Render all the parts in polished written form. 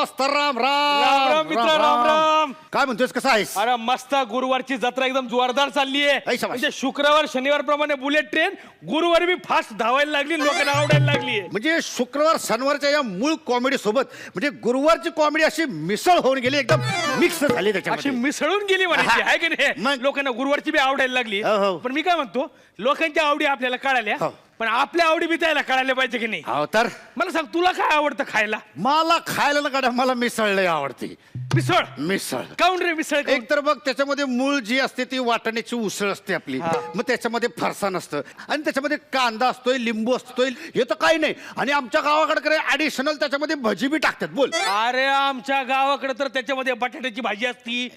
मास्तर राम राम राम राम मित्र राम राम. काय म्हणतोस कसा आहेस? अरे मस्त गुरुवारची जत्रा एकदम जोरदार चालली आहे. ऐ शाबास. म्हणजे शुक्रवार शनिवार प्रमाणे बुलेट ट्रेन गुरुवारी बी फास्ट धावायला लागली, लोकांना आवडायला लागली. म्हणजे शुक्रवार शनिवारच्या या मूळ कॉमेडी सोबत म्हणजे गुरुवारची कॉमेडी अशी मिसळ होऊन गेली, एकदम मिक्स झाली अशी त्याच्यामध्ये. मिसळून गेली म्हणायची आहे की नाही. मग? लोकांना गुरुवारची बी आवडायला लागली. हो, हो. पण मी काय म्हणतो, लोकांच्या आवडी आपल्याला कळाल्या, हो. पण आपल्या आवडी बी त्याला कळायला पाहिजे की नाही. हो तर मला सांग, तुला काय आवडतं खायला? मला खायला ना गाड्या, मला मिसळ लय आवडते. मिसळ. मिसळ काऊन रे मिसळ काऊन? एक तर बघ, त्याच्यामध्ये मूळ जी असते ती वाटाण्याची उसळ असते आपली, हा. मग त्याच्यामध्ये फरसाण असतं आणि त्याच्यामध्ये कांदा असतोय, लिंबू असतोय, हे तर काही नाही. आणि आमच्या गावाकडे ऍडिशनल त्याच्यामध्ये भजी बी टाकतात. बोल. अरे आमच्या गावाकडे तर त्याच्यामध्ये बटाट्याची भाजी असती,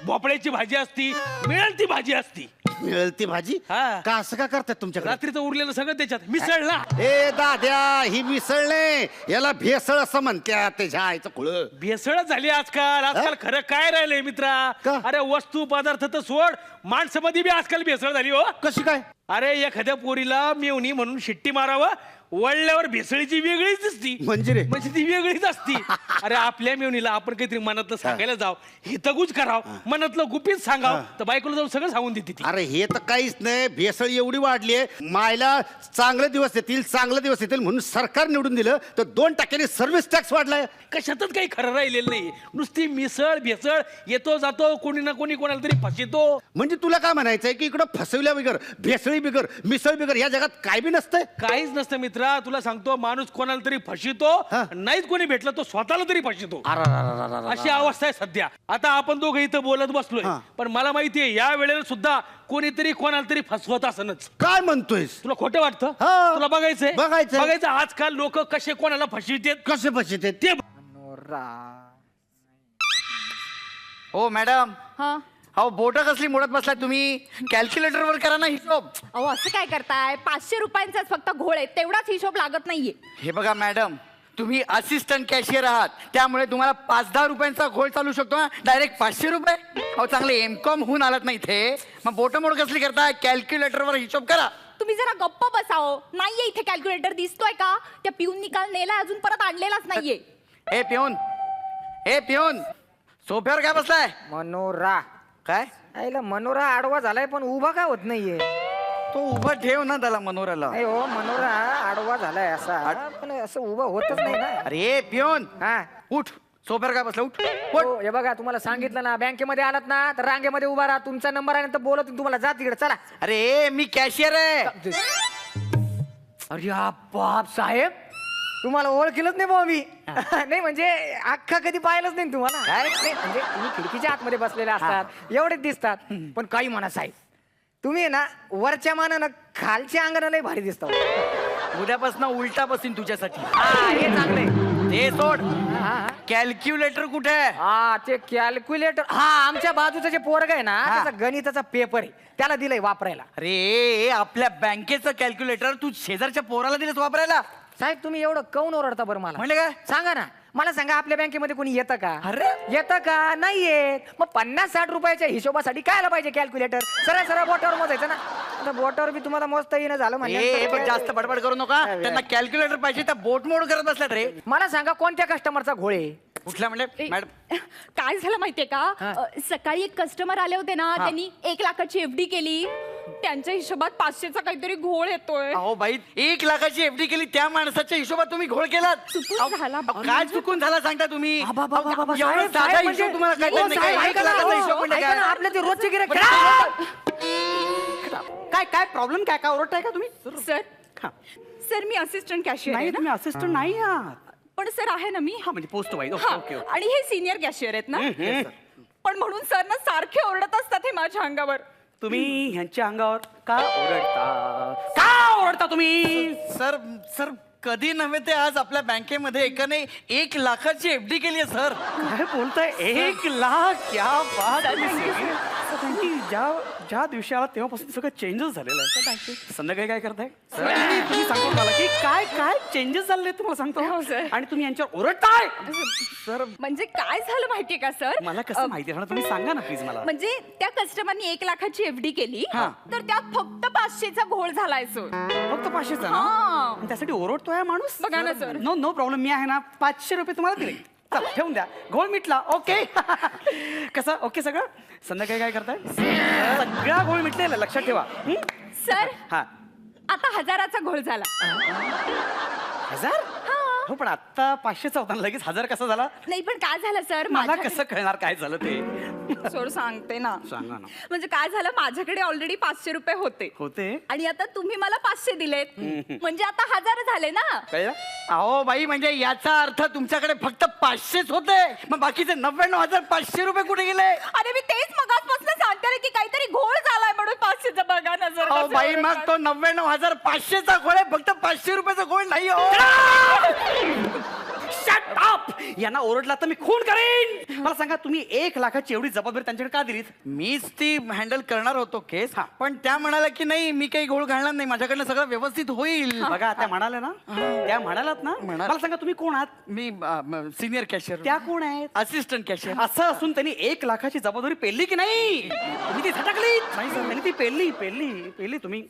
भोपळ्याची भाजी असती, मिळेल ती भाजी असती. मिळेल ती भाजी हा. का असं का करतात तुमच्याकडे? रात्रीचं उरलेलं सगळं त्याच्यात मिसळ ना. ए दाद्या, ही मिसळ नाही, याला भेसळ असं म्हणतात. त्याच्या आईचं खुळ. भेसळच झाली आजकाल. आजकाल खरं काय राहिलंय मित्रा? का? अरे वस्तू पदार्थ तर सोड, माणसामध्ये बी आजकाल भेसळ झाली हो. कशी काय? अरे एखाद्या पोरीला मेवणी म्हणून शिट्टी मारावं, वळल्यावर भेसळीची वेगळीच दिसती. म्हणजे रे? म्हणजे ती वेगळीच असती. अरे आपल्या मेवणीला आपण काहीतरी मनातलं सांगायला जाव, हितगुज कराव, मनातलं गुपित सांगाव, तर बायकोला जाऊन सगळं सांगून देते ती. अरे हे तर काहीच नाही, भेसळ एवढी वाढली आहे. मायला चांगले दिवस येतील, चांगले दिवस येतील म्हणून सरकार निवडून दिलं, तर 2% सर्व्हिस टॅक्स वाढलाय. कशातच काही खरं राहिलेलं नाही. नुसती मिसळ भेसळ, येतो जातो, कोणी ना कोणी कोणाला तरी फसितो. म्हणजे तुला काय म्हणायचंय की इकडं फसवल्या बिगर, भेसळी बिगर, मिसळ बिगर या जगात काय बी नसतंय? काहीच नसतं मित्रा. तुला सांगतो, माणूस कोणाला तरी फसितो, हा. नाहीच कोणी भेटलं तो स्वतःला तरी फसितो. अरे अशी अवस्था आहे सध्या. आता आपण दोघं इथं बोलत बसलोय, हा. पण मला माहितीये या वेळेला सुद्धा कोणीतरी कोणाला तरी फसवत असनच. काय म्हणतोयस? तुला खोटं वाटतं? हा. तुला बघायचंय बघायचंय. आजकाल लोक कसे कोणाला फसवितात कसे फसित ते. हो मॅडम, हा अहो बोट कसली मोडत बसलाय तुम्ही? कॅल्क्युलेटर वर करा ना हिशोब. अहो असं काय करताय? 500 रुपयांचाच फक्त घोळ आहे, तेवढाच हिशोब लागत नाहीये. हे बघा मॅडम, तुम्ही असिस्टंट कॅशियर आहात, त्यामुळे तुम्हाला 5-10 रुपयांचा घोळ चालू शकतो ना. डायरेक्ट 500 रुपये? अहो चांगले एमकॉम होऊन आलात ना इथे, मग बोट मोड कसली करताय? कॅल्क्युलेटर वर हिशोब करा. तुम्ही जरा गप्प बसाओ. नाहीये इथे कॅल्क्युलेटर, दिसतोय का? त्या पिऊन निकाल नेला, अजून परत आणलेलाच नाहीये. ए पिऊन, सोफ्यावर काय बसलाय? मनोरा काय? आईला मनोरा आडवा झालाय पण उभा का होत नाहीये? तो उभा ठेव ना त्याला मनोऱ्याला. नाही हो, मनोरा आडवा झालाय असा, पण असं उभा होतच नाही ना. अरे पिऊन, हा उठ. सोफ्यावर काय बसला? उठ. हो, हे बघा, तुम्हाला सांगितलं ना, बँकेमध्ये आलात ना तर रांगेमध्ये उभा राहा. तुमचा नंबर आहे ना, तर बोलत तुम्हाला, जा तिकडे चला. अरे मी कॅशियर आहे. अरे बाप साहेब, तुम्हाला ओळखीलच नाही भाऊ मी. नाही म्हणजे अख्खा कधी पाहिलंच नाही तुम्हाला. काय नाही, म्हणजे तुम्ही खिडकीच्या आतमध्ये बसलेले असतात, एवढेच दिसतात. पण काही म्हणा साहेब, तुम्ही ना वरच्या मानानं खालच्या अंगानं लय भारी दिसता. उद्यापासून उलटा बसीन तुझ्यासाठी. हे चांगलंय. ते सोड, हा कॅल्क्युलेटर कुठे आहे? हा, ते कॅल्क्युलेटर, हा आमच्या बाजूचं जे पोरग आहे ना, हा. त्याचा गणिताचा पेपर आहे, त्याला दिलंय वापरायला. अरे आपल्या बँकेचं कॅल्क्युलेटर तू शेजारच्या पोराला दिलंस वापरायला? साहेब तुम्ही एवढं काऊन ओरडता बरं मला? म्हणजे काय? सांगा ना, मला सांगा, आपल्या बँकेमध्ये कोणी येतं का? अरे. येतं का? नाही येत. मग 50-60 रुपयाच्या हिशोबासाठी काय पाहिजे कॅल्क्युलेटर? सरळ सरळ बोटावर मोजायचं ना. आता बोटावर बी तुम्हाला मोजता येणं झालं ए, पण जास्त बडबड करू नका. काय त्यांना कॅल्क्युलेटर पाहिजे, त्या बोट मोड करत बसल्यात रे. मला सांगा, कोणत्या कस्टमरचा घोळ आहे? कुठल्या म्हणजे मॅडम? काय झालं माहितीये का? सकाळी एक कस्टमर आले होते ना, त्यांनी 1 लाखाची FD केली. त्यांच्या हिशोबात 500चा काहीतरी घोळ येतोय. अहो बाई, 1 लाखाची FD केली, त्या माणसाच्या हिशोबात तुम्ही घोळ केलात. चुकून झाला. काय चुकून झाला सांगता तुम्ही? बाबा, एवढं साहेब, साधा साहेब, हिशोब म्हणजे- तुम्हाला कळत हो, नाही साहेब, का? 1 ऐका ना, लाखाचा हो, हिशोब म्हणजे ऐका काय? ना, आपले ते रोजचे गिऱ्हाईक. काय काय प्रॉब्लेम काय काय ओरडताय का तुम्ही? सर मी असिस्टंट कॅशियर आहे नाही, ना. तुम्ही असिस्टंट नाही आहात. पण सर आहे ना मी. हा म्हणजे पोस्ट वाईज. हा, ओके ओके. आणि हे सिनियर कॅशियर आहेत ना. पण म्हणून सर ना सारखे ओरडत असतात हे माझ्या अंगावर. तुम्ही ह्यांच्या अंगावर का ओरडता तुम्ही? सर सर कधी नव्हे ते आज आपल्या बँकेमध्ये एकाने 1 लाखाची FD केली आहे सर. काय बोलताय? 1 लाख? क्या बात आहे. ज्या दिवशी आला तेव्हापासून सगळं चेंजेस झालेलं आहे. संध्याकाळी काय करताय? तुम्ही सांगतो मला की काय काय चेंजेस झाले तुम्हाला हो, सांगतो. सर. आणि तुम्ही यांच्यावर ओरडताय. सर म्हणजे काय झालं माहितीये का सर? मला कसं माहिती आहे ना, तुम्ही सांगा ना प्लीज मला. म्हणजे त्या कस्टमरनी 1 लाखाची FD केली, हा. तर त्यात फक्त 500चा घोळ झालाय सर. फक्त 500चा ना? हा. आणि त्यासाठी ओरडतोय हा माणूस. बघा ना, सर. No no problem. मी आहे ना, 500 रुपये तुम्हाला दिले. चला ठेवून द्या. घोळ मिटला. ओके. कसं ओके सगळं? संध्याकाळी काय करताय? सगळा घोळ मिटलेला लक्षात ठेवा. सर हा. आता 1000चा घोळ झाला. 1000? हो पण आता 500चा होता ना, लगेच 1000 कसा झाला? नाही पण काय झालं सर मला कसं कळणार काय झालं ते? सर सांगते ना. सांगा ना. म्हणजे काय झालं माझ्याकडे ऑलरेडी 500 रुपये होते आणि आता तुम्ही मला 500 दिलेत म्हणजे आता 1000 झाले ना. कळलं? अहो बाई, म्हणजे याचा अर्थ तुमच्याकडे फक्त 500च होते, मग बाकीचे 99,500 रुपये कुठे गेले? अरे मी तेच मगाचपासून सांगते ना की काहीतरी घोळ झालाय म्हणून 500चा बघा ना सर. अहो बाई, मग तो 99,500चा घोळ आहे, फक्त 500 रुपयाचा घोळ नाही हो. Shut up! यांना ओरडला तर मी खून करेन. मला सांगा, तुम्ही 1 लाखाची एवढी जबाबदारी त्यांच्याकडे का दिलीत? मीच ती हँडल करणार होतो केस, पण त्या म्हणाल्या की नाही मी काही घोळ घालणार नाही, माझ्याकडनं सगळं व्यवस्थित होईल. बघा त्या म्हणाल्या ना, त्या म्हणालात ना. मला सांगा, तुम्ही कोण आहात? मी सिनियर कॅशियर. त्या कोण आहेत? Assistant cashier. असं असून त्यांनी 1 लाखाची जबाबदारी पेलली की नाही? तुम्ही ती झटकली नाही सर. त्यांनी ती पेलली तुम्ही.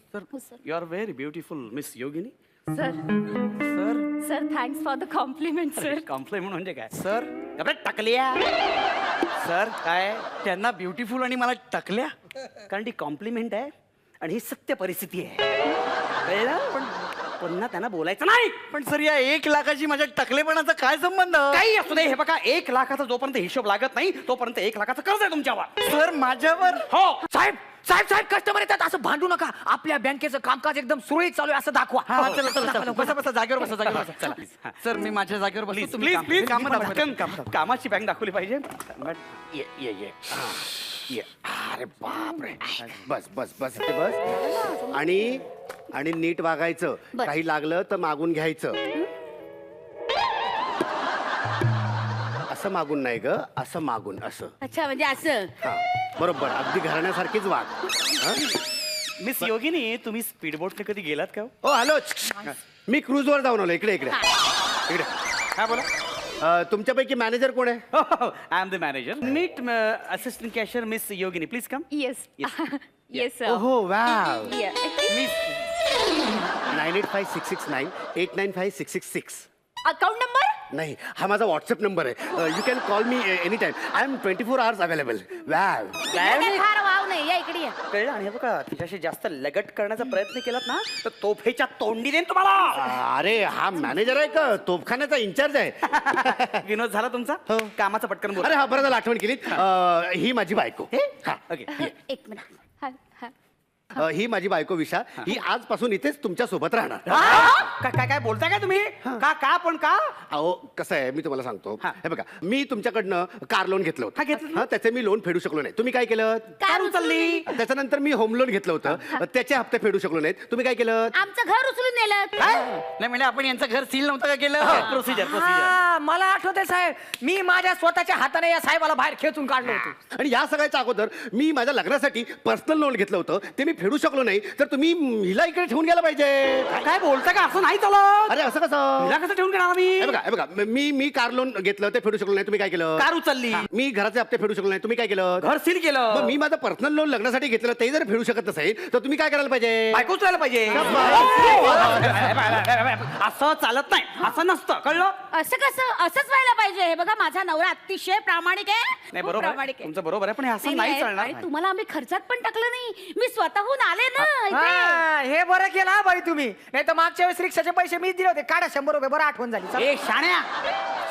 You are very beautiful miss Yogini. Sir thanks for the compliment sir. Compliment म्हणजे काय सर? टाकल्या सर. काय त्यांना ब्युटिफुल आणि मला टाकल्या? कारण ती कॉम्प्लिमेंट आहे आणि ही सत्य परिस्थिती आहे. कळलं? पण पुन्हा त्यांना बोलायचं नाही. पण सर, या 1 लाखाची माझ्या टकलेपणाचा काय संबंध? काही असू दे. हे बघा, 1 लाखाचा जोपर्यंत हिशोब लागत नाही तोपर्यंत 1 लाखाचं कर्ज आहे तुमच्यावर. सर माझ्यावर? हो. साहेब साहेब साहेब कस्टमर येतात, असं भांडू नका. आपल्या बँकेचं कामकाज एकदम सुरळीत चालू आहे असं दाखवा. चला बसा जागेवर बसा. चला सर, मी माझ्या जागेवर बसतो. प्लीज कामाची बँक दाखवली पाहिजे. अरे बापरे. बस बस बस इथे बस. आणि नीट वागायचं. काही लागलं तर मागून घ्यायचं. असं मागून नाही ग, असं मागून असं. अच्छा म्हणजे असं. हा बरोबर, अगदी घराण्यासारखीच वाग. मिस योगिनी, तुम्ही स्पीड बोटने कधी गेलात का? ओ हॅलो, मी क्रूजवर जाऊन आलो. इकडे इकडे इकडे. काय बोला? तुमच्यापैकी मॅनेजर कोण आहे? I am the manager. Meet assistant cashier miss Yogini, please come. Yes yes sir. ओहो वाव. मिस 985669895666. अकाउंट नंबर नाही, हा माझा व्हॉट्सअप नंबर आहे. You can call me any time. I am 24 hours available. Wow. फार wow नाही. या इकडे या. कळलं? आणि हे बघा, तिच्याशी जास्त लगट करण्याचा प्रयत्न केलात ना तर तोफेच्या तोंडी देईन तुम्हाला. अरे हा मॅनेजर आहे का? तोफखान्याचा इंचार्ज आहे. विनोद झाला तुमचा? हो. कामाचं पटकन बोला. अरे हा बरं झालं आठवण केली. ही माझी बायको. हा ओके. एक मिनिट. ही माझी बायको विशा. ही आजपासून इथेच तुमच्या सोबत राहणार. काय बोलताय काय तुम्ही? का पण का? अहो कसं आहे, मी तुम्हाला सांगतो. हे बघा, मी तुमच्याकडनं कार लोन घेतलं होतं. घेतलं. हा, त्याचे मी लोन फेडू शकलो नाही. तुम्ही काय केलं? कार उचलली. त्याच्यानंतर मी होम लोन घेतलं होतं. त्याचे हप्ते फेडू शकलो नाहीत. तुम्ही काय केलं? आमचं घर उचलून नेलं. नाही म्हणजे आपण यांचं घर सील नव्हतं का केलं? प्रोसिजर. हा, मला आठवतंय साहेब, मी माझ्या स्वतःच्या हाताने या साहेबाला बाहेर खेचून काढलं होतं. आणि या सगळ्याच्या अगोदर मी माझ्या लग्नासाठी पर्सनल लोन घेतलं होतं. ते मी फेडू शकलो नाही. तर तुम्ही हिला इकडे ठेवून गेला पाहिजे. काय बोलताय का? असं नाही चालत. अरे असं कसं? हिला कसं ठेवून घेणार मी? हे बघा मी कार लोन घेतलं, ते फेडू शकलो नाही. तुम्ही काय केलं? कार उचलली. मी घराचे हप्ते फेडू शकलो नाही. तुम्ही काय केलं? घर सील केलं. मग मी माझं पर्सनल लोन लग्नासाठी घेतलं, ते जर फेडू शकत नसेल तर तुम्ही काय करायला पाहिजे? बायको उचलायला पाहिजे. असं चालत नाही. असं नसतं. कळलं? असं कसं? असंच व्हायला पाहिजे. हे बघा, माझा नवरा अतिशय प्रामाणिक आहे. नाही खूप बरोबर आहे. प्रामाणिक आहे. तुमचं बरोबर आहे, पण हे असं नाही चालणार. आणि तुम्हाला आम्ही खर्चात पण टाकलं नाही. मी स्वतःहून आले ना इथे. हा, हे बरं केलं हा बाई तुम्ही. नाही तर मागच्या वेळेस रिक्षाचे पैसे मीच दिले होते. काढा 100 रुपये. बरं आठवण झाली. चला. ए शाण्या,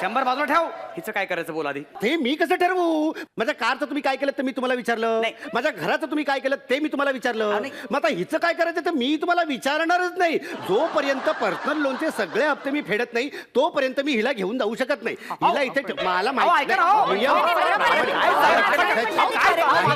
100 बाजूला ठेव. हिचं काय करायचं बोला आधी. ते मी कसं ठरवू? माझ्या कारचं तुम्ही काय केलं तर मी तुम्हाला विचारलं. नाही. माझ्या घराचं तुम्ही काय केलं ते मी तुम्हाला विचारलं. नाही. मग आता हिचं काय करायचं तर मी तुम्हाला विचारणारच नाही. जोपर्यंत पर्सनल लोनचे सगळे हप्ते मी फेडत नाही तोपर्यंत मी हिला घेऊन जाऊ शकत नाही. हिला इथे मला ऐका ना, हो.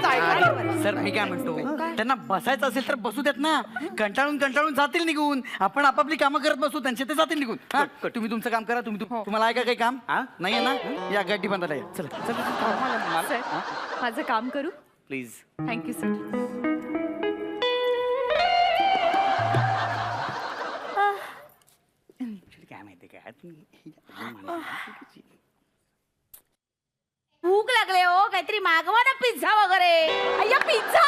नाही. सर मी काय म्हणतो, त्यांना बसायचं असेल तर बसू देत ना. कंटाळून जातील निघून. आपण आपापली कामं करत बसू, त्यांचे ते जातील निघून. तुम्ही तुमचं काम करा. तुम्हाला आहे का काही काम? नाही आहे ना? या गड्डी बंद आहे. चला सर, माझं काम करू? प्लीज. Thank you sir. काय माहिती काय भूक लागले हो, काहीतरी मागवा ना. पिझ्झा वगैरे. अय्या पिझ्झा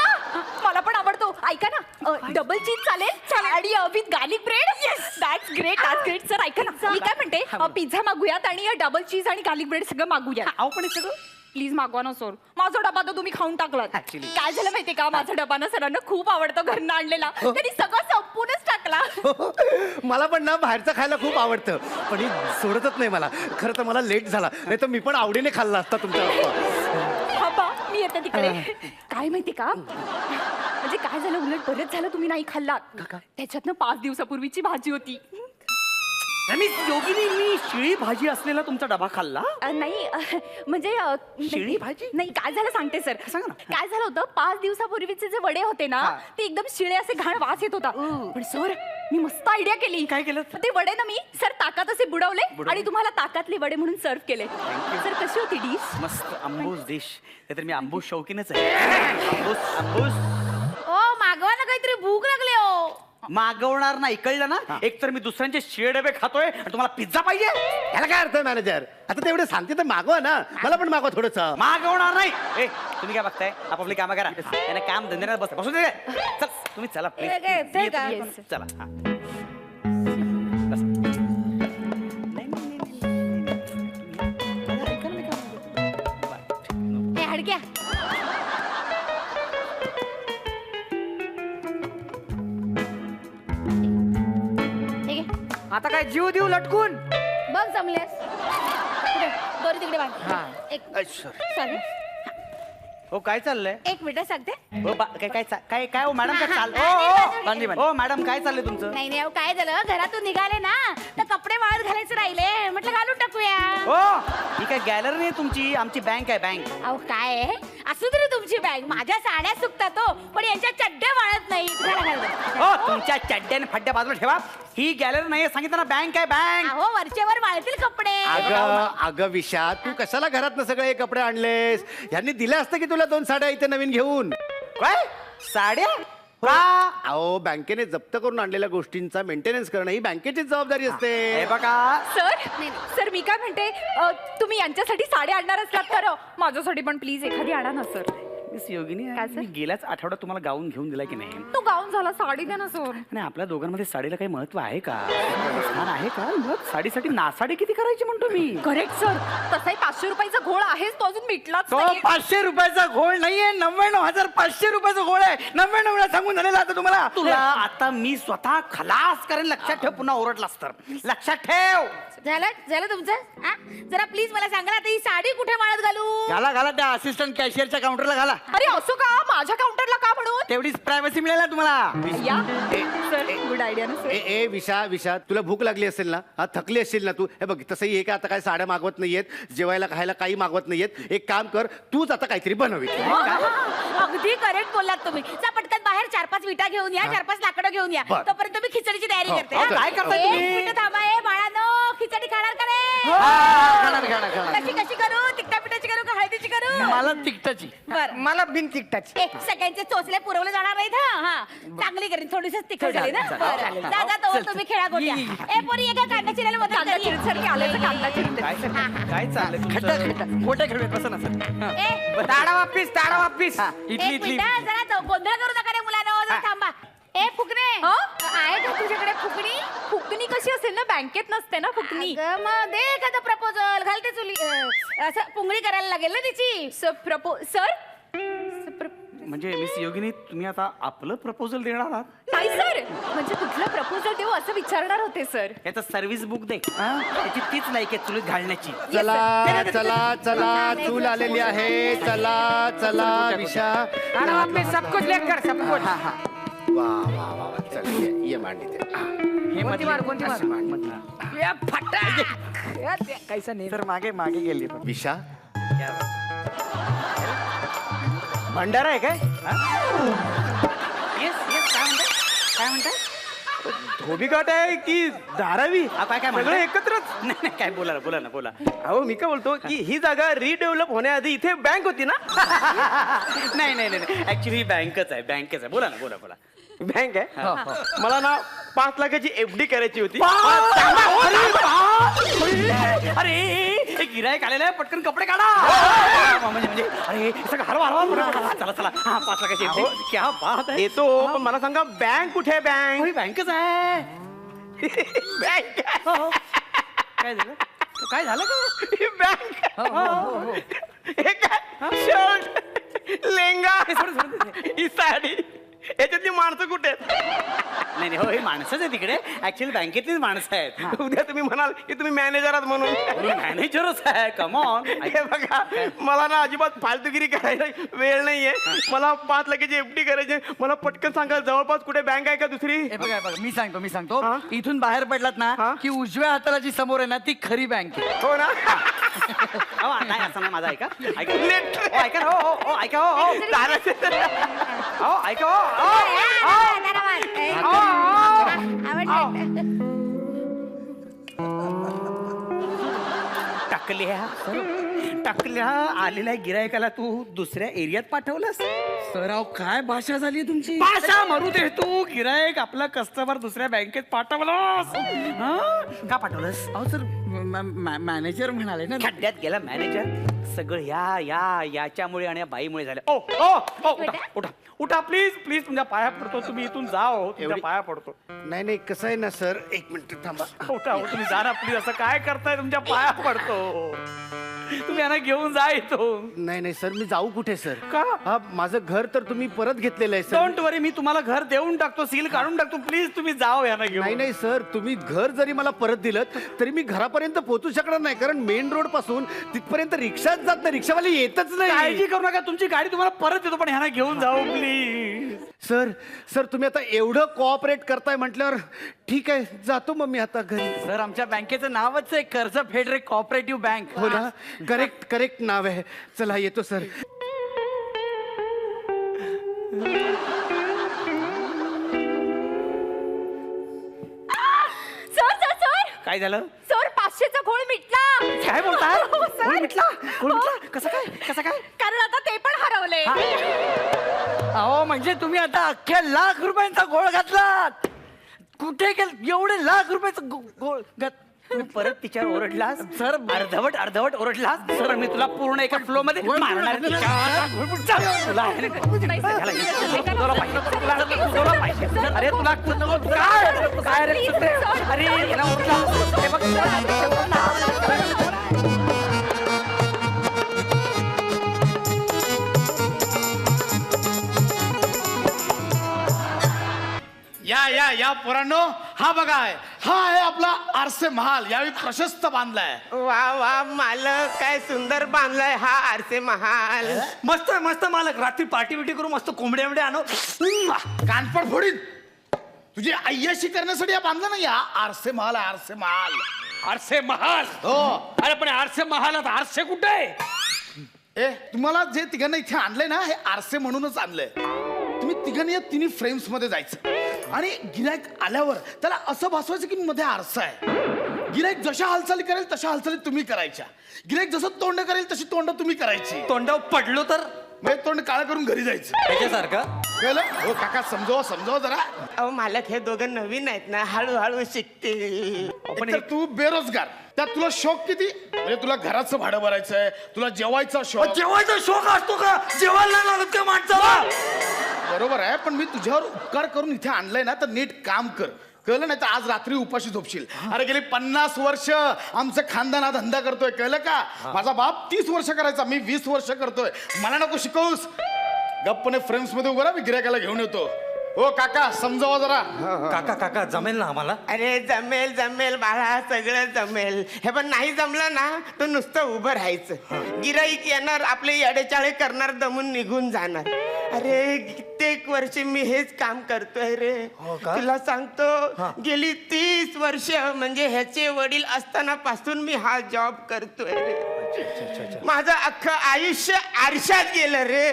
मला पण आवडतो. ऐका ना, डबल चीज चालेल आणि with garlic bread. Yes that's great sir. ऐका ना, मी काय म्हणते, पिझ्झा मागूयात आणि डबल चीज आणि गार्लिक ब्रेड सगळं मागूया. अहो पण हे सगळं प्लीज मागवा ना सर. माझा डबा तर तुम्ही खाऊन टाकलात. Actually. काय झालं माहितीये का, माझा डबा ना सरांना खूप आवडतो घरनं आणलेला. त्यांनी सगळं संपूनच टाकला. मला पण ना बाहेरचं खायला खूप आवडतं, पण ही सोडतच नाही मला. खरं तर मला लेट झाला, नाही तर मी पण आवडीने खाल्ला असता तुमचा डब्बा. हा बा, मी येते तिकडे. काय माहिती का, म्हणजे काय झालं, उलट बरंच झालं तुम्ही नाही खाल्लात. त्याच्यातनं 5 दिवसापूर्वीची भाजी होती. योगिनी, मी शिळी भाजी असलेला तुमचा डबा खाल्ला. नाही म्हणजे शिळी भाजी? नाही, काय झालं सांगते सर. सांगा ना. काय झालं होतं, 5 दिवसापूर्वीचे जे वडे होते ना, ते एकदम शिळे असे घाण वास येत होता. पण सर, मी मस्त आयडिया केली. काय केलं? ते वडे ना मी सर ताकात असे बुडवले आणि तुम्हाला ताकातले वडे म्हणून सर्व केले. सर कशी होती डिश? मस्त आंबूस डिश. नाहीतर मी आंबूस शौकीनच आहे. आंबूस ओ मागवा ना, काहीतरी भूक लागली हो. मागवणार नाही, कळलं ना. एक तर मी दुसऱ्यांचे शिळे डबे खातोय आणि तुम्हाला पिझ्झा पाहिजे. याला काय अर्थ आहे मॅनेजर? आता तेवढे सांगते तर मागवा ना, मला पण मागवा थोडस. मागवणार नाही. ए तुम्ही काय बघताय, आपापली कामं करा. त्यांना काम धंद्याला बसू दे. चल तुम्ही चला प्लीज. Yes. चला हा. हे हडक्या, ठीक आहे. आता काय जीव देऊ लटकून? बघ जमलेस. दोरी तिकडे बांध. हा. चालेल. हो काय चाललंय? एक मिनिट सांगते. हो काय हो मॅडम, काय चाल हो मॅडम, काय चाललंय तुमचं? नाही नाही, अहो, काय झालं, घरातून निघाले ना तर कपडे वाळत घालायचे राहिले, म्हटलं घालून टाकूया. हो ही काय गॅलरी नाही तुमची, आमची बँक आहे, बँक. अहो काय आहे, असू तरी तुमची बॅग. माझ्या साड्या सुकतात हो, पण यांच्या चड्ड्या वाळत नाही. हो तुमच्या चड्ड्याने फड्ड्या बाजूला ठेवा. ही गॅलरी नाही, सांगितलं ना, बँक आहे, बँक. अहो वरचेवर वाळतील कपडे. अगं विशा, तू कशाला घरात सगळे कपडे आणलेस? यांनी दिले असतं की तुला 2 साड्या इथे नवीन घेऊन. काय साड्या? का? अहो बँकेने जप्त करून आणलेल्या गोष्टींचा मेंटेनन्स करणं ही बँकेचीच जबाबदारी असते. हे बघा सर मी काय म्हणते, तुम्ही यांच्यासाठी साड्या आणणार असलात तर माझ्यासाठी पण प्लीज एखादी आणा ना सर. मिस योगिनी, काय सर? मी गेल्याच आठवड्यात तुम्हाला गाऊन घेऊन दिला की नाही? तो गाऊन झाला, साडी द्या ना सर. आणि आपल्या दोघांमध्ये साडीला काही महत्व आहे का? स्थान आहे का? मग साडीसाठी नासाडी किती करायची म्हणतो मी. Correct sir. तसाही 500 रुपयाचा घोळ आहेच, तो अजून मिटलाच तो नाही. 500 रुपयाचा घोळ नाहीये, 99,500 रुपयाचा घोळ आहे. 99 वेळा सांगून झालेला आता तुम्हाला. तुला आता मी स्वतः खलास करेन, लक्षात ठेव. पुन्हा ओरडलास तर लक्षात ठेव. झालं तुमचं. जरा प्लीज मला सांगा ना, आता ही साडी कुठे वाळत घालू? घाला त्या असिस्टंट कॅशियरच्या काउंटरला घाला. अरे असो का, माझ्या काउंटरला का म्हणून? तेवढीच प्रायव्हसी मिळेल ना तुम्हाला. या सर, गुड आयडिया ना सर. ए विशा, तुला भूक लागली असेल ना, हा थकली असेल ना तू. हे बघ, तसंही हे काय आता काय साड्या मागवत नाहीयेत, जेवायला खायला काही मागवत नाहीयेत. एक काम कर, तूच आता काहीतरी बनव इथे. अगदी करेक्ट बोललात तुम्ही. जा पटकन बाहेर 4-5 विटा घेऊन या, 4-5 लाकडं घेऊन या. बरं. तोपर्यंत मी खिचडीची तयारी करते. हो, काय करताय तुम्ही? एक मिनिट थांबा. बाळानो, खिचडी खाणार का रे? कशी करू? तिखटा पिठाची करू का हळदीची करू? मला तिकटाची. बर, मला बिन तिकटाची. सगळ्यांचे चोचले पुरवले जाणार नाहीत. हा चांगली करीन, थोडीच तिखट झाली ना. बरं. जा तोवर तुम्ही खेळा गोट्या. ए पोरी, एका कांदा चिरायला मदत करी. कांदा चिरून दे. काय चाललंय तुमचं? खोटे खेळूयात बसा ना सर. ए, ताडा वापिस. एक मिनिट, जरा गोंधळ करू नका रे मुलांनो. जरा थांबा. ए फुकणे, आहे का तुझ्याकडे फुकणी? फुकणी कशी असेल ना, बँकेत नसते ना फुकणी. मग दे एखादं प्रपोजल, घालते चुली. असं पुंगळी करायला लागेल ना तिची. सर म्हणजे मिस योगिनी, तुम्ही आता आपलं प्रपोजल देणार आहात? नाही सर, म्हणजे कुठलं प्रपोजल देऊ असं विचारणार होते सर. याचं सर्व्हिस बुक दे. त्याची तीच लायकी आहे चुलीत घालण्याची. चला चूल आलेली आहे. चला विशा. ताडा वापिस, सब कुछ लेकर, सब कुछ. वा चल ये मांडी ते. कोणती मार? या फटाक. कैसा नाही सर मागे गेली पण. विशा, भंडारा आहे काय? येस काय म्हणताय? धोबी घाट आहे की धारावी? काय सगळं एकत्रच? नाही काय, बोला ना. अहो मी काय बोलतो की ही जागा रिडेव्हलप होण्याआधी इथे बँक होती ना? नाही ऍक्च्युली बँकच आहे. बोला ना. बँक आहे. मला ना 5 लाखाची FD करायची होती. अरे एक गिरायक आलेलं आहे, पटकन कपडे काढा. म्हणजे अरे सगळं हलवा. चला. 5 लाखाची FD. क्या बात आहे. येतो, पण मला सांगा बँक कुठे आहे? बँक बँकच आहे. बँक काय झालं काय झालं का बँक हे काय शर्ट लेंगा ही साडी याच्यातली माणसं कुठे आहेत? नाही हो ही माणसंच आहे तिकडे ऍक्च्युअली बँकेतलीच माणसं आहेत. उद्या तुम्ही म्हणाल की तुम्ही मॅनेजर आहात म्हणून मॅनेजरच आहे कमॉन. हे बघा मला ना अजिबात फालतूगिरी करायला वेळ नाहीये. मला 5 लाखाची एफडी करायची. मला पटकन सांगा जवळपास कुठे बँक आहे का दुसरी? हे बघा बघा मी सांगतो इथून बाहेर पडलात ना की उजव्या हाताला जी समोर आहे ना ती खरी बँक आहे. हो ना नाही असं नाही माझा ऐका ऐका Literally. हो, ऐका ना, हो ऐका हो ऐका टाकल्या आलेल्या गिरायकाला तू दुसऱ्या एरियात पाठवलास. सराव काय भाषा झाली तुमची. भाषा मारू दे तू. गिरायक आपला कस्टमर दुसऱ्या बँकेत पाठवलास. का पाठवलंस? अहो सर मॅनेजर म्हणाले ना. खड्ड्यात गेला मॅनेजर. सगळं याच्यामुळे आणि या बाईमुळे झालं. ओ ओ ओ उठा उठा प्लीज प्लीज तुमच्या पाया पडतो. तुम्ही इथून जाओ तुमच्या पाया पडतो. नाही कसं आहे ना सर, 1 मिनिट थांबा. उठा तुम्ही जा ना प्लीज. असं काय करताय तुमच्या पाया पडतो. तुम्ही यांना घेऊन जा इथून. नाही सर, मी जाऊ कुठे सर? का? हा माझं घर तर तुम्ही परत घेतलेलं आहे सर. डोंट वरी मी तुम्हाला घर देऊन टाकतो. सील काढून टाकतो. प्लीज तुम्ही जाओ यांना घेऊन. नाही सर, तुम्ही घर जरी मला परत दिलं तरी मी घरापर्यंत पोहोचू शकणार नाही, कारण मेन रोड पासून तिथपर्यंत रिक्षाच जात नाही. रिक्षावाले येतच नाही. काळजी करू नका. तुमची गाडी तुम्हाला परत देतो. पण ह्यांना घेऊन जाओ प्लीज. सर तुम्ही आता एवढं कोऑपरेट करताय म्हटल्यावर ठीक आहे, जातो मग मी आता घरी. सर आमच्या बँकेचं नावच आहे कर्ज फेडरेक कॉपरेटिव्ह बँक. हो ना, करेक्ट नाव आहे. चला येतो सर. सर काय झालं? सर 500चा घोळ मिटला. काय बोलताय? हो, सर. घोळ मिटला? घोळ मिटला? हो. कसं काय? कारण आता ते पण हरवले. अहो म्हणजे तुम्ही आता अख्ख्या लाख रुपयांचा गोळ घातलात. कुठे गेल एवढे लाख रुपयाचं गोळ घात. तुम्ही परत तिच्यावर ओरडलास. सर अर्धवट ओरडलास. सर मी तुला पूर्ण एका फ्लो मध्ये मारणार. अरे तुला काय रे अरे याला उठला. हे बघ या पोरांनो, हा बघा हा आहे आपला आरसे महाल. यावेळी प्रशस्त बांधलाय. वा वा मालक काय सुंदर बांधलाय हा आरसे महाल. मस्त मालक. रात्री पार्टी बिटी करू. मस्त कोंबड्या आणू. कानपड फोडीन. तुझी अय्याशी करण्यासाठी या बांधला नाही. हा आरसे महाल आहे. आरसे महाल. आरसे महाल. हो. अरे पण आरसे महालात आरसे कुठे आहे? तुम्हाला जे तिघांना इथे आणलंय ना, हे आरसे म्हणूनच आणलंय. तुम्ही तिघांनी या तिन्ही फ्रेम्स मध्ये जायचं आणि गिराईक आल्यावर त्याला असं भासवायचं की मध्ये आरसा आहे. गिराईक जशा हालचाली करेल तशा हालचाली तुम्ही करायच्या. गिराईक जसं तोंड करेल तशी तोंड तुम्ही करायची. तोंडावर पडलो तर म्हणजे तोंड काळं करून घरी जायचं. त्याच्यासारखं. कळलं? हो काका, समजवा जरा. अहो मालक हे दोघं नवीन आहेत ना, हळूहळू शिकते. पण तू बेरोजगार, त्यात तुला शौक किती? म्हणजे तुला घराचं भाडं भरायचंय, तुला जेवायचा शौक. जेवायचा शोक असतो का? जेवायला नाही लागत का माणसाला? बरोबर आहे, पण मी तुझ्यावर उपकार करून इथे आणलंय ना, तर नीट काम कर. कळलं? नाही तर आज रात्री उपाशी झोपशील. अरे गेली 50 वर्ष आमचं खानदान हा धंदा करतोय. कळलं का? माझा बाप 30 वर्ष करायचा, मी 20 वर्ष करतोय. मला नको शिकवूस. गप्पने फ्रेम्स मध्ये उभा राहा, मी गिरायकाला घेऊन येतो. हो काका, समजावा जरा. काका जमेल ना आम्हाला? अरे जमेल बाळा, सगळं जमेल. हे पण नाही जमलं ना तर नुसतं उभं राहायचं. गिराईक येणार, आपले येडेचाळे करणार, दमून निघून जाणार. अरे कित्येक वर्ष मी हेच काम करतोय रे. तुला सांगतो गेली 30 वर्ष म्हणजे ह्याचे वडील असताना पासून मी हा जॉब करतोय रे. माझं अख्खं आयुष्य आरशात गेलं रे.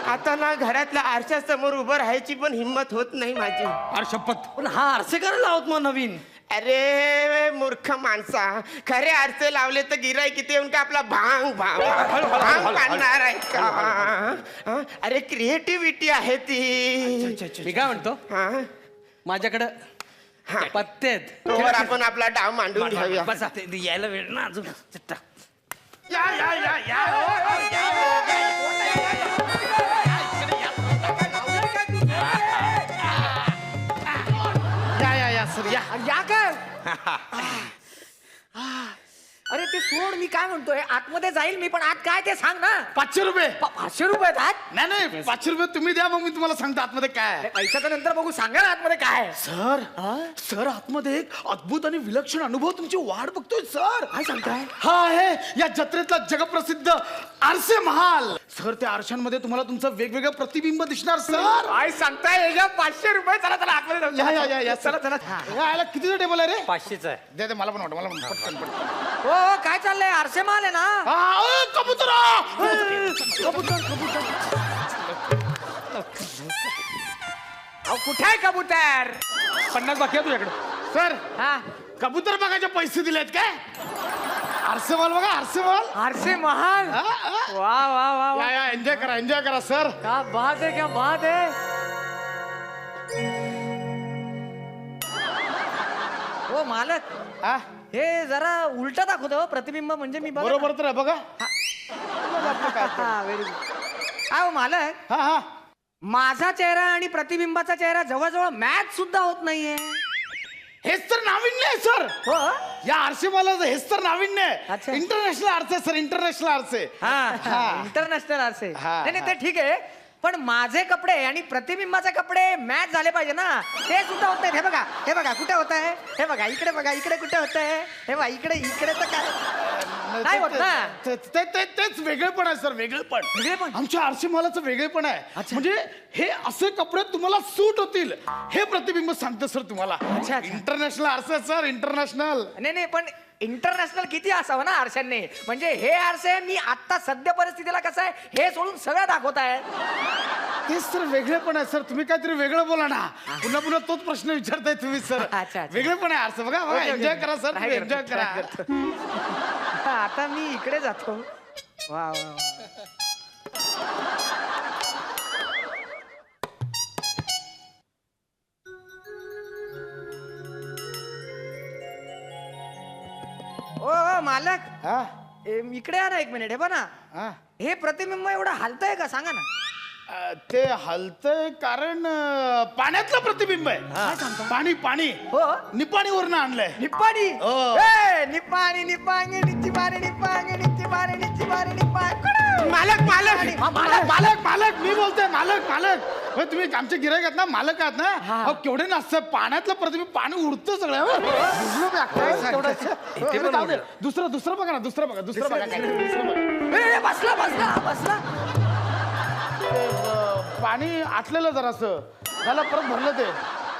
आता ना घरातल्या आरशा समोर उभं राहायची पण हिंमत होत नाही माझी. शपथ. पण हा आरसे करायला लावत मग नवीन. अरे मूर्ख माणसा, खरे आरसे लावले तर गिराईक किती येऊन का आपला भांग पाडणार आहे का? अरे क्रिएटिव्हिटी आहे ती. मी काय म्हणतो, हा माझ्याकडं पत्ते आहेत. तोवर आपण आपला डाव मांडून घेऊया. बस यायला वेळ ना अजून. या या काय अरे ते सोड, मी काय म्हणतोय, आतमध्ये जाईल मी, पण आत काय ते सांग ना. 500 रुपये. 500 रुपये आत? नाही 500 रुपये तुम्ही द्या, मग मी तुम्हाला सांगतो आतमध्ये काय आहे. पैशाच्या नंतर बघू, सांगा ना आतमध्ये काय आहे. सर आतमध्ये एक अद्भुत आणि विलक्षण अनुभव तुमची वाट बघतोय सर. काय सांगताय? हा आहे या जत्रेतला जगप्रसिद्ध आरसे महाल. सर त्या आरशांमध्ये तुम्हाला तुमचं वेगवेगळं प्रतिबिंब दिसणार सर. काय सांगताय? 500 रुपये. चला चला आतमध्ये जाऊ. या चला चला. याला कितीचा टेबल आहे रे? 500चा आहे. दे मला पण वाटतं, मला पण पटकन. हो काय चाललंय? आरसे माल आहे ना? कबूतर कुठे आहे कबूतर? 50 बाकी आहे तुझ्याकडे. सर हा कबूतर बघायचे पैसे दिलेत काय? आरसे माल बघा, आरसे माल. आरसे महाल. वा वा वा वा. या एन्जॉय करा सर. क्या बात है, क्या बात है. हो मालक, हा हे जरा उलट दाखवतो प्रतिबिंब, म्हणजे मी बरोबर तर आहे बघा. Very good. काय हो मालक, हा माझा चेहरा आणि प्रतिबिंबाचा चेहरा जवळजवळ मॅच सुद्धा होत नाहीये. हेच तर नाविन्य आहे सर. हो या आरसे मालाचं हेच तर नाविन्य अच्छा. आहे. इंटरनॅशनल आरसे सर, इंटरनॅशनल आरसे. इंटरनॅशनल आरसे. हा, नाही ते ठीक आहे, पण माझे कपडे आणि प्रतिबिंबाचे कपडे मॅच झाले पाहिजे ना. ते सुद्धा होत नाही. हे बघा कुठे होत आहे. हे बघा इकडे, बघा इकडे कुठे होत आहे. हे बघा इकडे तर काय नाही होत ना. तेच वेगळेपण आहे सर, वेगळेपण. वेगळेपण? आमच्या आरसे मालाचं वेगळेपण आहे. म्हणजे हे असे कपडे तुम्हाला सूट होतील हे प्रतिबिंब सांगतं सर तुम्हाला. अच्छा. इंटरनॅशनल आरसे सर, इंटरनॅशनल. नाही पण इंटरनॅशनल किती असावं ना आरशांनी. म्हणजे हे आरसे मी आता सध्या परिस्थितीला कसं आहे हे सोडून सगळं दाखवत आहे. तेच तर वेगळेपण आहे सर. तुम्ही काहीतरी वेगळं बोला ना. पुन्हा तोच प्रश्न विचारताय तुम्ही सर. अच्छा. वेगळेपण आहे आरसे बघा. Okay, enjoy okay. करा सर, Try करतो, एन्जॉय try करा. करतो. आता मी इकडे जातो. वा वा वा. ओ मालक, हा इकडे या ना एक मिनिट. हे बघा, हा हे प्रतिबिंब एवढं हलतंय का सांगा ना. ते हलतंय कारण पाण्यातलं प्रतिबिंब आहे. काय सांगता? पाणी पाणी हो निपाणीवरनं आणलंय. निप्पाणी. हो. ए, निप्पाणी निप्पाणी निच्ची बारे निप्पाणी निच्ची बारे निच्ची बारे निप्पाणी. मालक मालक मालक मालक मी बोलतोय. मालक होय, तुम्ही आमचे गिरायक आहेत ना, मालक आहात ना. अहो, केवढे नसतं पाण्यातलं प्रतिबिंब. पाणी उडतं सगळं. भिजलो मी अख्खा. जाऊ दे. दुसरं बघा ना. दुसरं बघा काय. दुसरं बघा. ए, बसला. पाणी आटलेलं जरासं त्याला परत भरलं ते.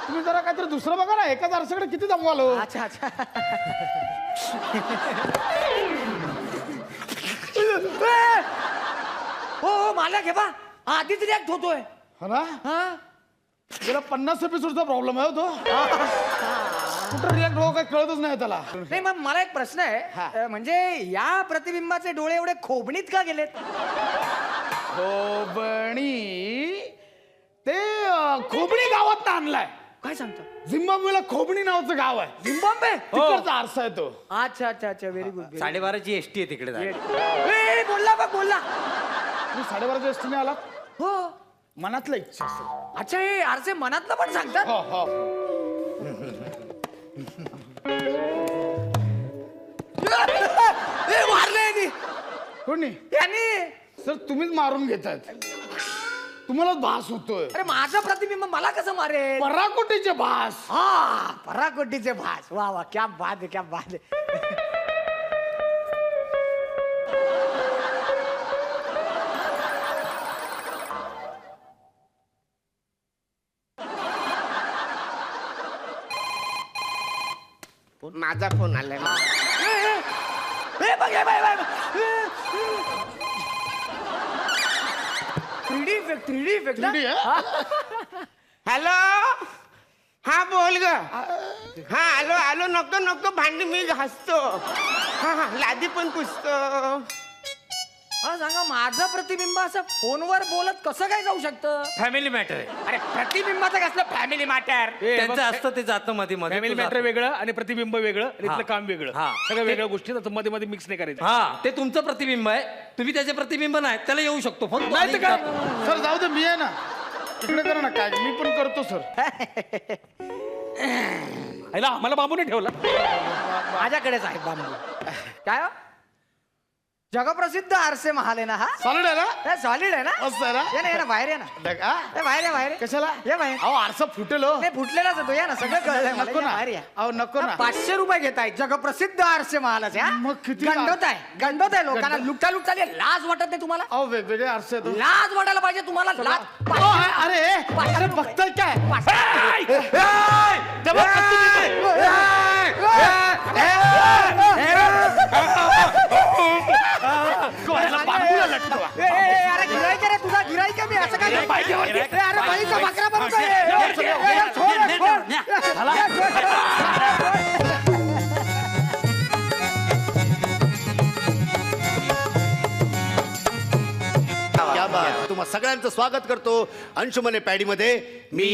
तुम्ही जरा काहीतरी दुसरं बघा ना. एकाच आरशाकडे किती जमवालो. अच्छा. हो मालक, हे बा आधीच रिॲक्ट होतोय. हा ना. हा त्याला 50 एपिसोडचा प्रॉब्लेम आहे तो. कुठं रिॲक्ट हो काय कळतच नाही त्याला. नाही मग मला एक प्रश्न आहे. म्हणजे या प्रतिबिंबाचे डोळे एवढे खोबणीत का गेलेत? खोबणी ते खोबणी गावात आणलाय. काय सांगता? झिम्बाब्वेला खोबणी नावाचं गाव आहे. झिम्बाब्वे. तिकडचा आरसा आहे तो. अच्छा व्हेरी गुड. 12:30ची एसटी आहे तिकडे जायला. ए, बोलला. तुम्ही 12:30 एसटीने आला. हो. मनातलं इच्छा असेल. अच्छा, हे आरसे मनातलं पण सांगतात. हो. मारले कोणी यांनी. सर तुम्हीच मारून घेतायत. तुम्हालाच भास होतोय. अरे माझं प्रतिबिंब मला कसं मारेल? पराकोटीचे भास. हा, पराकोटीचे भास. वा वा, क्या बात आहे, क्या बात आहे. माझा फोन आलाय. ए, बघ, हे बघ. 3D इफेक्ट ना? 3D आहे? हॅलो हा बोल ग. हा आलो नको भांडी मी घासतो. हा लादी पण पुसतो. मला सांगा, माझं प्रतिबिंब असं फोनवर बोलत कसं काय जाऊ शकतं? फॅमिली मॅटर आहे. अरे प्रतिबिंबाचं कसलं फॅमिली मॅटर? त्यांचं असतं ते जातं मध्ये फॅमिली मॅटर वेगळं आणि प्रतिबिंब वेगळं आणि इथलं काम वेगळं. हा. सगळ्या वेगळ्या गोष्टी मध्ये मध्ये मिक्स नाही करायचं. हा, ते तुमचं प्रतिबिंब आहे. तुम्ही त्याचे प्रतिबिंब नाही, त्याला येऊ शकतो फोन. नाही तर काय? सर जाऊ दे, मी आहे ना. तिकडे करा ना. काय मी पण करतो सर. ह्याला आम्हाला बांबूने ठेवला. माझ्याकडेच आहे बांबू. काय हो? जगप्रसिद्ध आरसे महाल आहे ना हा? सॉलिड आहे ना? सॉलिड आहे ना? मस्त आहे ना? ये ना बाहेर ये ना. हा? ए, बाहेर ये, बाहेर ये. कशाला? ये बाहेर. अहो आरसा फुटेल हो. नाही फुटलेलाच होतो या ना, सगळं कळलंय मला. नको या, ना. बाहेर या. अहो नको ना. 500 रुपये घेत आहे जगप्रसिद्ध आरसे महालाचे. मग किती गंडवत आहे लोकांना. लुटा लुटाली लाज वाटत नाही तुम्हाला? अहो वेगवेगळे आरसे आहेत. लाज वाटायला पाहिजे तुम्हाला. लाज. अहो, अरे अरे बघताय काय? बांबूला लटकवा. अरे गिराईक रे तुझा गिराईक मी असं काय? अरे बाईचा बकरा बनतोय. क्या बात. तुम्हा सगळ्यांचं स्वागत करतो अंशुमने पॅडीमध्ये. मी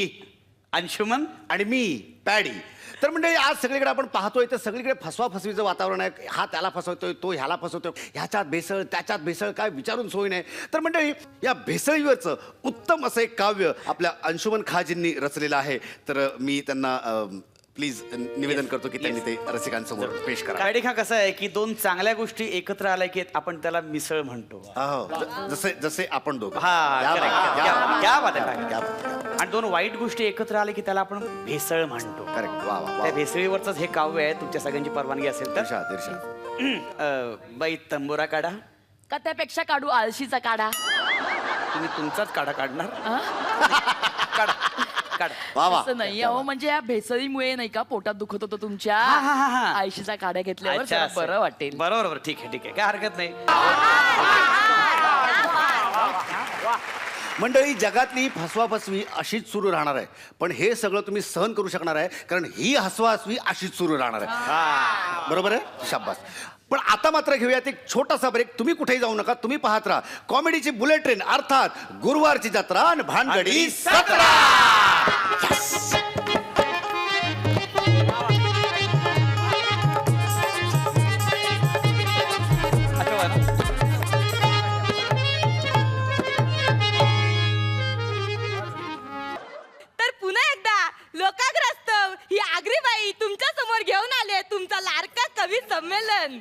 अंशुमन आणि मी पॅडी. तर म्हणजे आज सगळीकडे आपण पाहतोय तर सगळीकडे फसवाफसवीचं वातावरण आहे. हा त्याला फसवतोय, तो ह्याला फसवतोय, ह्याच्यात भेसळ त्याच्यात भेसळ, काय विचारून सोय नाही. तर म्हणजे या भेसळीवरचं उत्तम असं एक काव्य आपल्या अंशुमन खाजींनी रचलेलं आहे. तर मी त्यांना प्लीज निवेदन करतो की त्यांनी ते रसिकांसमोर पेश करा. कायडे खा कसं आहे की दोन चांगल्या गोष्टी एकत्र आल्या की आपण त्याला मिसळ म्हणतो. जसे जसे आपण दोघं. हा, क्या correct, बात, क्या क्या- बात, क्या बात आहे, क्या बात. आणि दोन वाईट गोष्टी एकत्र आल्या की त्याला आपण भेसळ म्हणतो. करेक्ट. वा वा त्या वा. भेसळीवरच हे काव्य आहे. तुमच्या सगळ्यांची परवानगी असेल तर इर्षाद, इर्षाद. बाई तंबोरा काढा. का त्यापेक्षा काढू आळशीचा काढा. तुम्ही तुमचाच काढा काढणार. काढा काढा. वा वा. असं नाही अहो, म्हणजे या भेसळीमुळे नाही का पोटात दुखत होतं तुमच्या. आळशीचा काढा घेतल्यावर अच्छा, जरा असं. बरं वाटेल. बरोबर बरोबर. ठीक आहे ठीक आहे, काय हरकत नाही. मंडळी, जगातली फसवाफसवी अशीच सुरू राहणार आहे. पण हे सगळं तुम्ही सहन करू शकणार आहे कारण ही हसवाहसवी अशीच सुरू राहणार आहे. बरोबर आहे? शाबास. पण आता मात्र घेऊयात एक छोटासा ब्रेक. तुम्ही कुठेही जाऊ नका, तुम्ही पाहत राहा कॉमेडीची बुलेट ट्रेन, अर्थात गुरुवारची जत्रा आणि भानगडी 17. आठवा ना? तर पुन्हा एकदा लोकाग्रस्त ही आगरीबाई तुमच्या समोर घेऊन आले तुमचा लाडका कवी संमेलन.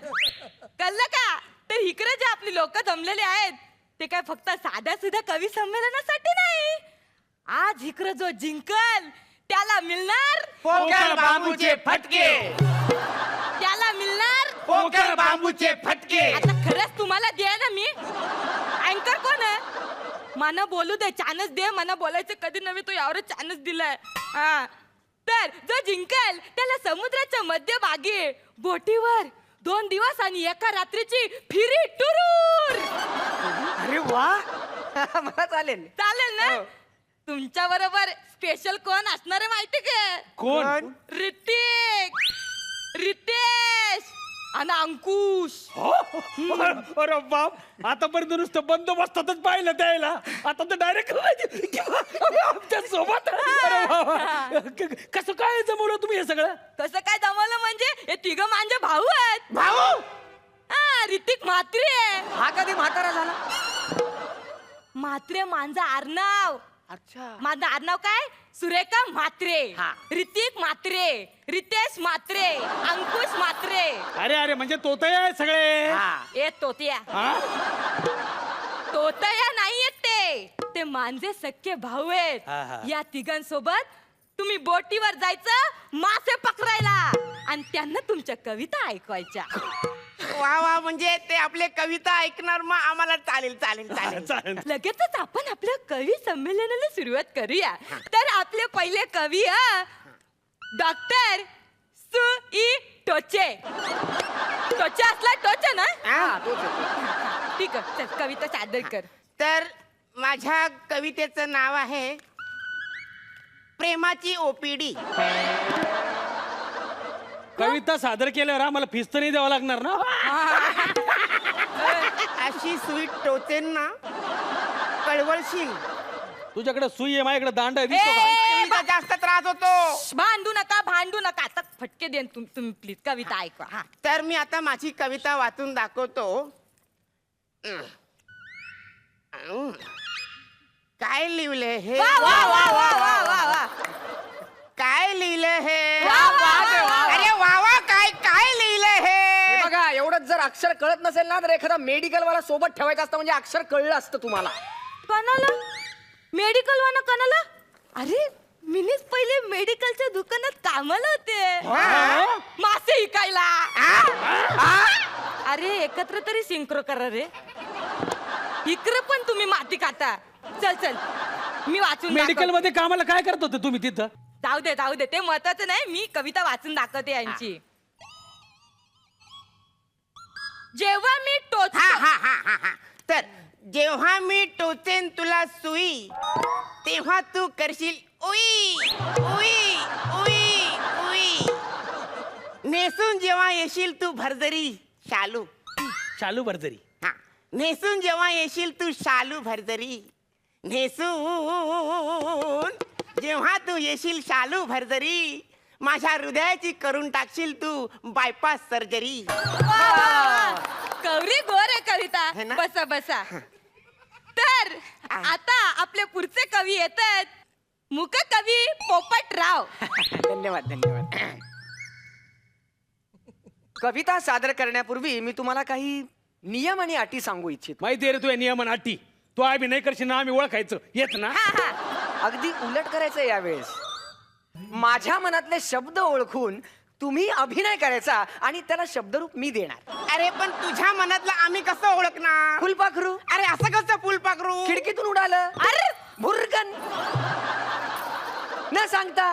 कळलं का? तर इकडे जे आपली लोक जमलेले आहेत ते काय फक्त साध्या सुद्धा कवी संमेलनासाठी नाही. आज इकडे जो जिंकल त्याला मिळणार पोकर बांबूचे फटके. त्याला मिळणार पोकर बांबूचे फटके. आता खरंच तुम्हाला दे ना मी. अँकर कोण आहे? मना बोलू दे, चान्स दे. मना बोलायचं कधी नव्हे, तो यावर चान्स दिलाय. हा, तर जो जिंकल त्याला समुद्राच्या मध्यभागी बोटीवर 2 दिवस आणि एका रात्रीची फिरी टुरूर. अरे वा. मला चालेल. चालेल ना? तुमच्या बरोबर स्पेशल कोण असणार आहे माहिती का? कोण? ऋतिक, रितेश आणि अंकुश. अरे बाप, आतापर्यंत नुसतं बंदोबस्तातच पाहिलं त्याला. आता तर डायरेक्ट आमच्या सोबत. कसं काय जमवलं तुम्ही हे सगळं? कसं काय जमवलं म्हणजे हे तिघं माझे भाऊ आहेत. भाऊ. हा, ऋतिक म्हात्रे. हा कधी म्हातारा झाला? म्हात्रे माझं आडनाव. अच्छा. माझं आडनाव काय? सुरेखा म्हात्रे. ऋतिक म्हात्रे, रितेश म्हात्रे, अंकुश म्हात्रे. अरे अरे, म्हणजे तोतय आहे सगळे. ए तोतिया. तोतया नाहीयेत ते माझे सख्खे भाऊ आहेत. या तिघांसोबत तुम्ही बोटीवर जायचं मासे पकडायला आणि त्यांना तुमच्या कविता ऐकवायच्या. वा वा, म्हणजे ते आपले कविता ऐकणार, मग आम्हाला चालेल चालेल चालेल. लगेचच आपण आपल्या कवी संमेलनाला सुरुवात करूया. तर आपले पहिले कवी डॉक्टर सुई टोचे. टोचे असला टोचे ना? ठीक आहे, चल कविता सादर कर. तर माझ्या कवितेचं नाव आहे प्रेमाची ओपीडी. कविता सादर केल्यावर आम्हाला फीस तर नाही द्यावं लागणार ना? अशी सुई टोचेन ना, कळवळशील. तुझ्याकडे सुई आहे, माझ्याकडे दांड आहे. ए, दिसतो का? कविता जास्त त्रास होतो. भांडू नका, भांडू नका. आता फटके देन तुम्ही प्लीज कविता ऐकवा. हा. तर मी आता माझी कविता वाचून दाखवतो. काय लिहिले हे? वा वा वा वा वा वा वा. काय लिहिलं हे क्या बात आहे, वा, वा. अरे वावा काय काय लिहिलं हे हे बघा एवढंच जर अक्षर कळत नसेल ना तर एखादा मेडिकल वाला सोबत ठेवायचं असतं म्हणजे अक्षर कळलं असतं तुम्हाला. कणाला मेडिकल वाला कणाला अरे मीच पहिले मेडिकलच्या दुकानात कामाला होते मासे विकायला. अरे एकत्र तरी सिंक्रो करा रे. इकडे पण तुम्ही माती खाता. चल चल मी वाचून मेडिकल दाखवते. मध्ये कामाला काय करत होते तुम्ही तिथं? जाऊ दे ते महत्वाचं नाही. मी कविता वाचून दाखवते यांची. जेव्हा मी टोच हा हा हा हा हा तर जेव्हा मी टोचेन तुला सुई तेव्हा तू करशील उई उई उई उई. नेसून जेव्हा येशील तू भरजरी शालू. शालू भरजरी. हा नेसून जेव्हा येशील तू शालू भरजरी. नेसून जेव्हा तू येशील शालू भरजरी माझ्या हृदयाची करून टाकशील तू बायपास सर्जरी. कवरी गोर आहे कविता. है ना? बसा बसा. तर आता आपले पुढचे कवी येतात. मुक कवी पोपटराव. धन्यवाद धन्यवाद. कविता सादर करण्यापूर्वी मी तुम्हाला काही नियम आणि अटी सांगू इच्छितो. माहिती आहे रे तुझ्या नियमन अटी. तू अभिनय करशील ना आम्ही ओळखायचं येत ना. अगदी उलट करायचं यावेळेस. माझ्या मनातले शब्द ओळखून तुम्ही अभिनय करायचा आणि त्याला शब्दरूप मी देणार. अरे पण तुझ्या मनातलं आम्ही कसं ओळखणार? फुलपाखरू. अरे असं कसं फुलपाखरू? खिडकीतून उडालं. अरे भुरकन. न सांगता.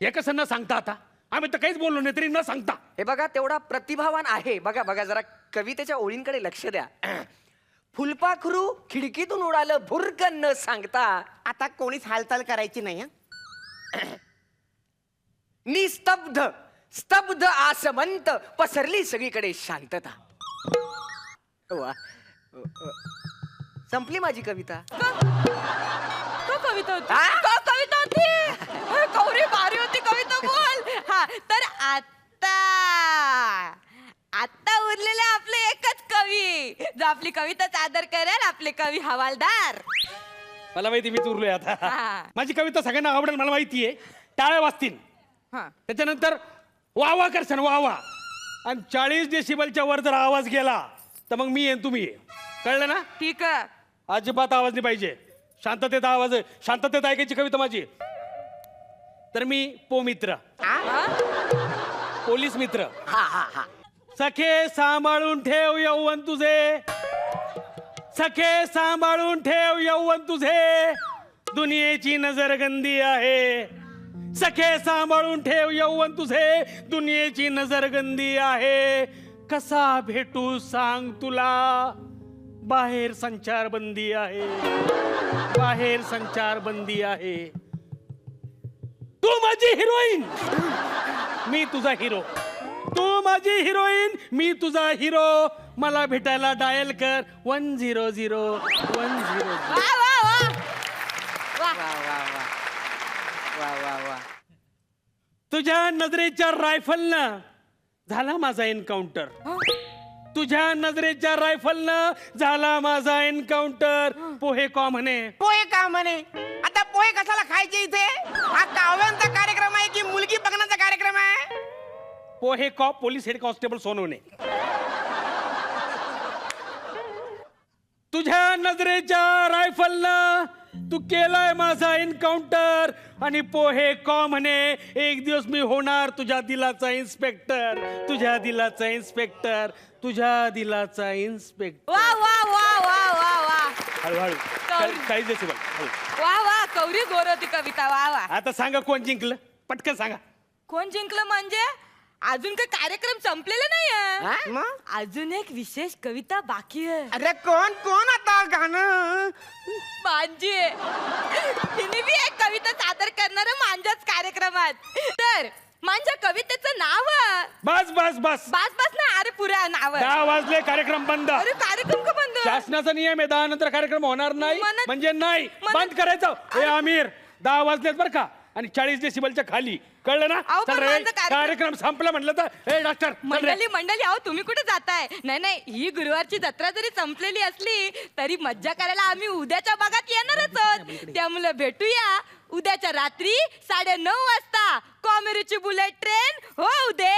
हे कसं न सांगता आता? आम्ही तर काहीच बोललो नाही तरी न सांगता. हे बघा तेवढा प्रतिभावान आहे. बघा बघा जरा कवितेच्या ओळींकडे लक्ष द्या. फुलपाखरू खिडकीतून उडालं भुरकन न सांगता. आता कोणीच हालचाल करायची नाही हं? निस्तब्ध स्तब्ध आसमंत पसरली सगळीकडे शांतता. वा. संपली माझी कविता. तो कविता होती. हा? तो कविता होती. अरे, कवरी भारी होती कविता. बोल. हा तर आता उरलेले आपले एकच कवी जो आपली कविता सादर करेल. आपले कवी हवालदार. मला माहिती मी चुरलोय आता. हा. माझी कविता सगळ्यांना आवडेल मला माहितीये. टाळ्या वाजतील. हा. त्याच्यानंतर वावा करसन वावा. आणि 40 डेसिबलच्या वर जर आवाज गेला तर मग मी येईन तुम्ही ये. कळलं ना? ठीक आहे. अजिबात आवाज नाही पाहिजे. शांततेत आवाज आहे. शांततेत ऐकायची कविता माझी. तर मी मित्र पोलीस मित्र. हा हा हा. सखे सांभाळून ठेव यौवन तुझे. सखे सांभाळून ठेव यौवन तुझे. दुनियेची नजर गंदी आहे. सखे सांभाळून ठेव यौवन तुझे. दुनियेची नजर गंदी आहे. कसा भेटू सांग तुला. बाहेर संचारबंदी आहे. बाहेर संचारबंदी आहे. तू माझी हिरोईन मी तुझा हिरो. तू माझी हिरोईन मी तुझा हिरो. मला भेटायला डायल कर 100 100. वा वा वा वा. वा वा वा. वा वा वा. तुझ्या नजरेच्या रायफलनं झाला माझा एन्काउंटर. तुझ्या नजरेच्या रायफलनं झाला माझा एन्काउंटर. पोहे म्हणे. पोहे का म्हणे? आता पोहे कशाला खायचे इथे? हा काव्यांचा कार्यक्रम आहे की मुलगी बघण्याचा कार्यक्रम आहे? पोहे cop police head constable Sonawane. तुझ्या नजरेच्या रायफलनं तू केलाय माझा एन्काउंटर. आणि पोहे म्हणे एक दिवस मी होणार तुझ्या दिलाचा इन्स्पेक्टर. तुझ्या दिलाचा इन्स्पेक्टर. तुझ्या दिलाचा इन्स्पेक्टर. वा वा वा वा वा वा. हळूहळू काहीच देते बघ. हळू. वा वा कवरी गोर होती कविता. वा वा. आता सांगा कोण जिंकलं पटकन सांगा. कोण जिंकलं म्हणजे अजून काही कार्यक्रम संपलेले नाहीये. मग? अजून एक विशेष कविता बाकी आहे. अरे कोण कोण आता गाणं? मांजी तिने बी एक कविता सादर करणार मांजाच कार्यक्रमात. तर माझ्या कवितेचं नाव बस बस बस. बस बस ना. अरे पुरा नाव. 10 वाजले कार्यक्रम बंद. अरे कार्यक्रम का बंद? शासनाचा नियम आहे 10 नंतर कार्यक्रम होणार नाही मनात- म्हणजे नाही. मनात- बंद करायचं. ए आमिर 10 वाजलेत बरं का. आणि 40 डेसिबलच्या खाली, कळलं ना? अहो, पण चल रे, माझं कार्यक्रम संपला म्हटलं तर ए डॉक्टर चल रे. मंडळी अहो तुम्ही कुठे जाताय? नाही ही गुरुवारची जत्रा जरी संपलेली असली तरी मज्जा करायला आम्ही उद्याच्या भागात येणारच आहोत. त्यामुळे भेटूया उद्याच्या रात्री 9:30 वाजता. कॉमेरीची बुलेट ट्रेन हो उदे.